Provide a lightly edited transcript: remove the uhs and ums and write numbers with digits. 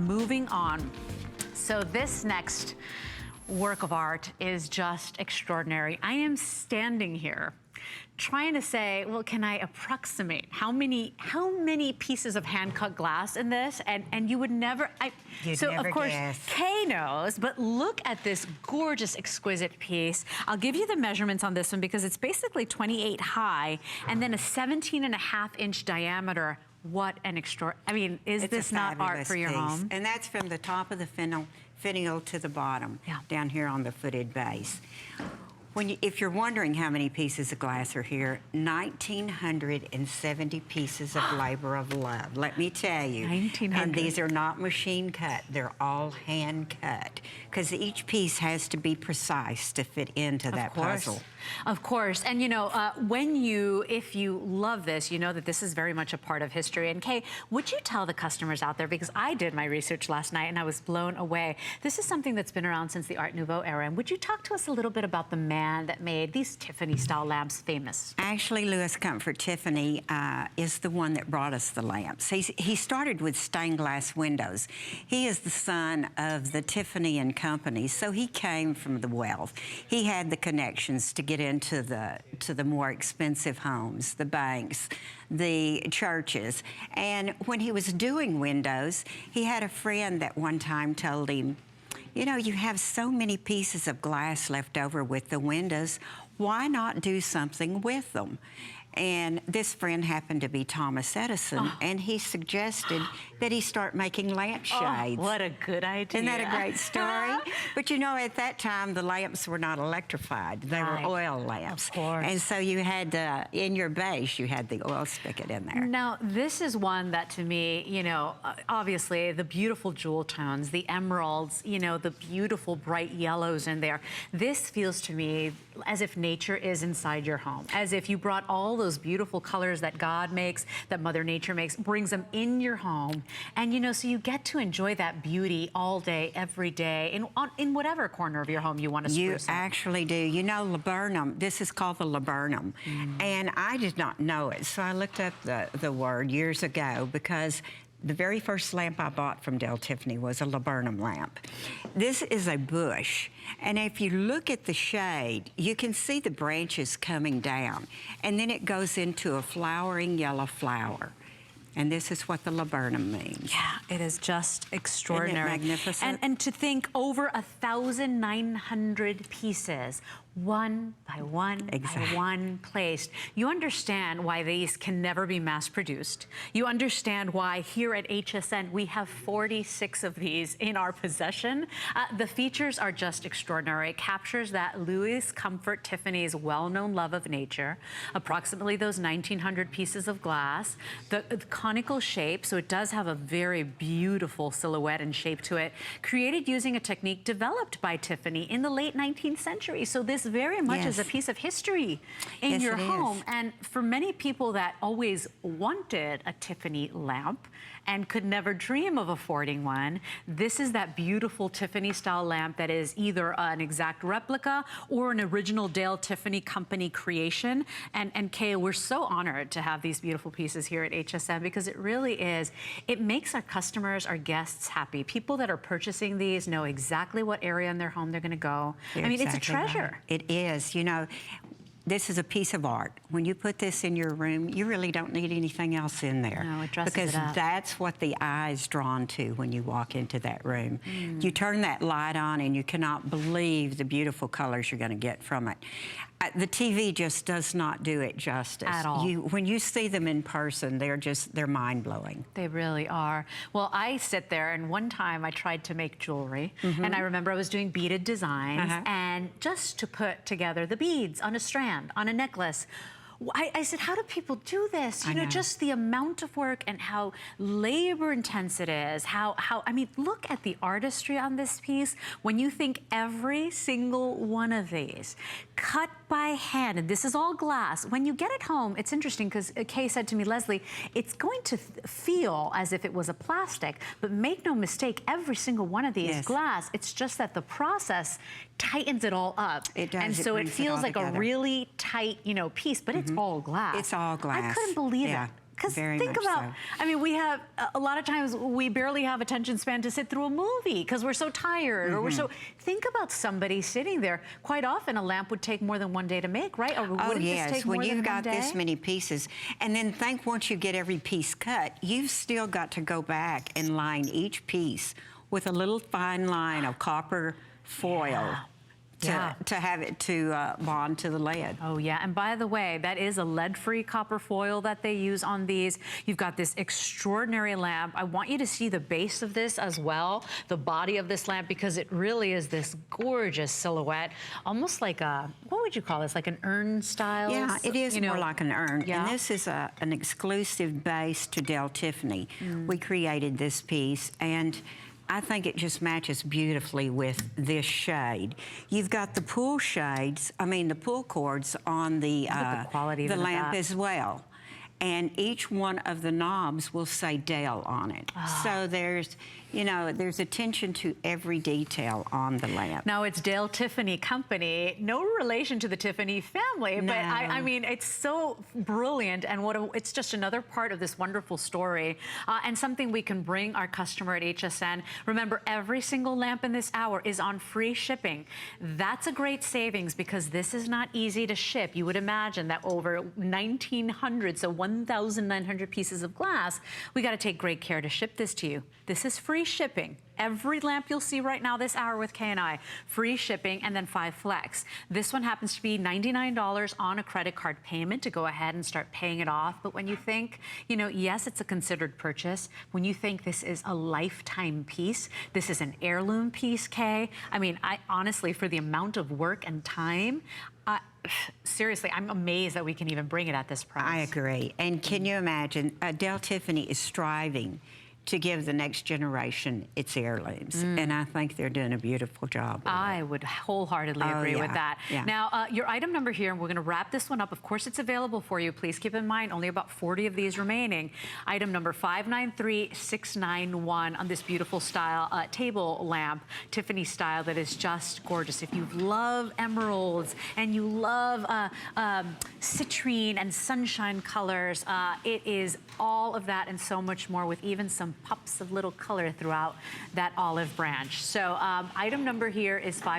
moving on. So this next work of art is just extraordinary. I am standing here trying to say, well, can I approximate how many pieces of hand-cut glass in this? And you would never, so never of course, guess. Kay knows, but look at this gorgeous, exquisite piece. I'll give you the measurements on this one because it's basically 28 high and then a 17.5-inch diameter. What an I mean, is this not art for your home? And that's from the top of the finial to the bottom, down here on the footed base. If you're wondering how many pieces of glass are here, 1,970 pieces of labor of love. Let me tell you. 1,900. And these are not machine cut. They're all hand cut. Because each piece has to be precise to fit into that puzzle. Of course. And you know, if you love this, you know that this is very much a part of history. And Kay, would you tell the customers out there, because I did my research last night and I was blown away. This is something that's been around since the Art Nouveau era. And would you talk to us a little bit about the man that made these Tiffany-style lamps famous? Actually, Louis Comfort Tiffany is the one that brought us the lamps. He started with stained glass windows. He is the son of the Tiffany and Company, so he came from the wealth. He had the connections to get into the more expensive homes, the banks, the churches. And when he was doing windows, he had a friend that one time told him, you know, you have so many pieces of glass left over with the windows. Why not do something with them? And this friend happened to be Thomas Edison, and he suggested that he start making lampshades. Oh, what a good idea. Isn't that a great story? But you know, at that time, the lamps were not electrified. They were oil lamps. Of course. And so you had, in your base, you had the oil spigot in there. Now, this is one that to me, you know, obviously the beautiful jewel tones, the emeralds, you know, the beautiful bright yellows in there. This feels to me as if nature is inside your home, as if you brought all those beautiful colors that God makes, that Mother Nature makes, brings them in your home. And you know, so you get to enjoy that beauty all day, every day, in whatever corner of your home you want to spruce up. You actually do. You know, laburnum, this is called the laburnum. And I did not know it, so I looked up the word years ago because the very first lamp I bought from Del Tiffany was a laburnum lamp. This is a bush, and if you look at the shade, you can see the branches coming down, and then it goes into a flowering yellow flower. And this is what the laburnum means. Yeah, it is just extraordinary. Isn't it magnificent? And to think over 1,900 pieces, one by one by one placed. You understand why these can never be mass produced. You understand why here at HSN we have 46 of these in our possession. The features are just extraordinary. It captures that Louis Comfort Tiffany's well-known love of nature, approximately those 1,900 pieces of glass, the conical shape, so it does have a very beautiful silhouette and shape to it, created using a technique developed by Tiffany in the late 19th century. So this very much is a piece of history in your home. And for many people that always wanted a Tiffany lamp and could never dream of affording one, this is that beautiful Tiffany style lamp that is either an exact replica or an original Dale Tiffany Company creation. And Kay, we're so honored to have these beautiful pieces here at HSN because it really is, it makes our customers, our guests happy. People that are purchasing these know exactly what area in their home they're gonna go. I mean, it's a treasure. It is, you know, this is a piece of art. When you put this in your room, you really don't need anything else in there. No, it dresses because it up. that's what the eye is drawn to when you walk into that room. You turn that light on and you cannot believe the beautiful colors you're going to get from it. The TV just does not do it justice. At all. When you see them in person, they're mind-blowing. They really are. Well, I sit there, and one time I tried to make jewelry, and I remember I was doing beaded designs, and just to put together the beads on a strand, on a necklace, I said, how do people do this? You know, just the amount of work and how labor intense it is. I mean, look at the artistry on this piece. When you think every single one of these cut by hand, and this is all glass. When you get it home, it's interesting because Kay said to me, Leslie, it's going to feel as if it was a plastic, but make no mistake, every single one of these is glass. It's just that the process tightens it all up. It does. And so it feels like a really tight, you know, piece, but it's all glass. It's all glass. I couldn't believe it. Because Very think much about, so. I mean, we have, a lot of times we barely have attention span to sit through a movie because we're so tired or we're so, think about somebody sitting there. Quite often a lamp would take more than one day to make, right? Or Oh wouldn't yes, this take when more you've than got one day? this many pieces, and then think once you get every piece cut, you've still got to go back and line each piece with a little fine line of copper foil. To have it to bond to the lead. Oh yeah, and by the way, that is a lead-free copper foil that they use on these. You've got this extraordinary lamp. I want you to see the base of this as well, the body of this lamp, because it really is this gorgeous silhouette, almost like a, what would you call this, like an urn style? Yeah, it is more like an urn. Yeah. And this is an exclusive base to Del Tiffany. We created this piece, and I think it just matches beautifully with this shade. You've got the pull shades, the pull cords on the quality of lamp that. as well. And each one of the knobs will say Del on it. So there's, there's attention to every detail on the lamp. Now it's Del Tiffany Company, no relation to the Tiffany family, but I mean, it's so brilliant, and it's just another part of this wonderful story, and something we can bring our customer at HSN. Remember, every single lamp in this hour is on free shipping. That's a great savings because this is not easy to ship. You would imagine that over 1,900, so 1,900 pieces of glass, we got to take great care to ship this to you. This is free shipping. Every lamp you'll see right now this hour with K&I, free shipping, and then 5 flex. This one happens to be $99 on a credit card payment to go ahead and start paying it off. But when you think, yes, it's a considered purchase. When you think this is a lifetime piece, this is an heirloom piece, Kay. I mean, honestly, for the amount of work and time, seriously, I'm amazed that we can even bring it at this price. I agree. And can you imagine, Del Tiffany is striving to give the next generation its heirlooms. And I think they're doing a beautiful job. I would wholeheartedly agree with that. Yeah. Now, your item number here, and we're going to wrap this one up. Of course, it's available for you. Please keep in mind, only about 40 of these remaining. Item number 593691 on this beautiful style table lamp, Tiffany style, that is just gorgeous. If you love emeralds and you love citrine and sunshine colors, it is all of that and so much more, with even some pops of little color throughout that olive branch. So item number here is 5